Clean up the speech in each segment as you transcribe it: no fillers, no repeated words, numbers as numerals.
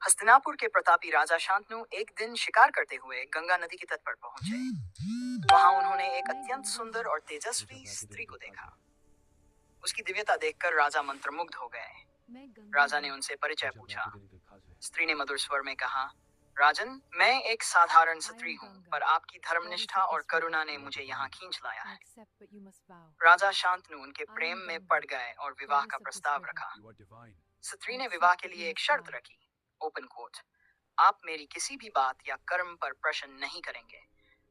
हस्तिनापुर के प्रतापी राजा शांतनु एक दिन शिकार करते हुए गंगा नदी के तट पर पहुंचे। वहां उन्होंने एक मैं अत्यंत गंगा सुंदर हूँ। और तेजस्वी स्त्री को देखा। उसकी दिव्यता देखकर राजा मंत्रमुग्ध हो गए। मैं गंगा राजा ने हूँ। उनसे परिचय पूछा। स्त्री ने मधुर स्वर में कहा, राजन, मैं एक साधारण I स्त्री am हूँ, Ganga, पर आपकी goddess धर्मनिष्ठा of और this river. करुणा ने मुझे यहाँ खींच लाया है। Accept but you must vow. राजा शांतनु उनके I प्रेम am में Ganga, पड़ गए और विवाह का goddess of this प्रस्ताव river. रखा। स्त्री ने Accept विवाह के but लिए you एक must शर्त vow. रखी। ओपन कोट, आप मेरी किसी भी बात या कर्म पर प्रश्न नहीं करेंगे।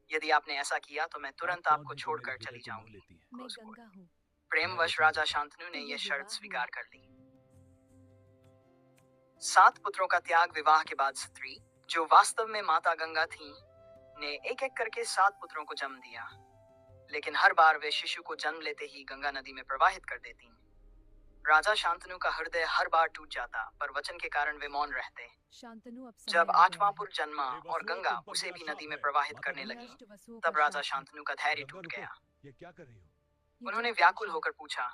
यदि आपने ऐसा किया तो मैं तुरंत आपको छोड़कर चली जाऊंगी। मैं Close quote। गंगा हूँ। प्रेमवश राजा शांतनु तो ने ये यह शर्त विवाह स्वीकार हुआ। कर ली। 7 पुत्रों का त्याग विवाह के बाद स्त्री, जो वास्तव में माता गंगा थीं, ने एक एक करके 7 पुत्रों को जन्म दिया। लेकिन हर बार वे शिशु को जन्म लेते ही गंगा नदी में प्रवाहित कर देती। राजा शांतनु का हृदय हर बार टूट जाता, पर वचन के कारण वे मौन रहते। शांतनु अब समय जब आ गया 8वां है। पुर जन्मा और गंगा उसे भी नदी में प्रवाहित करने ये लगी, अष्ट वसुओं तब का राजा शाप है। शांतनु का धैर्य टूट गया। ये क्या कर रही हो? ये उन्होंने जलपाश व्याकुल है। होकर पूछा,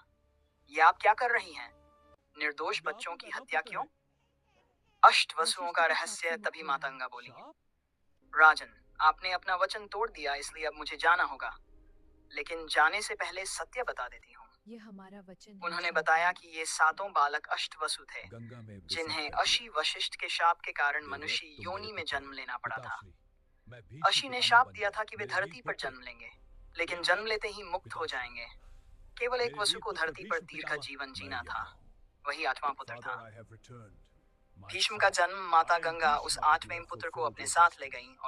ये आप क्या कर रही हैं? निर्दोष बच्चों की हत्या क्यों? अष्ट वसुओं का रहस्य तभी माता गंगा बोली, राजन, आपने अपना वचन तोड़ दिया, इसलिए अब मुझे जाना होगा। लेकिन जाने से पहले सत्य बता देती हूँ। ये हमारा वचन है। उन्होंने बताया कि ये 7 बालक अष्टवसु थे, गंगा में जिन्हें अशी वशिष्ठ के शाप के कारण मनुष्य योनि में जन्म लेना पड़ा था। अशी ने शाप दिया था कि वे धरती पर जन्म लेंगे, लेकिन जन्म लेते ही मुक्त हो जाएंगे। केवल एक वसु को धरती पर दीर्घ जीवन जीना था। वही 8वां पुत्र था। भीष्म का जन्म माता गंगा उस 8वें पुत्र को अपने साथ ले गईं और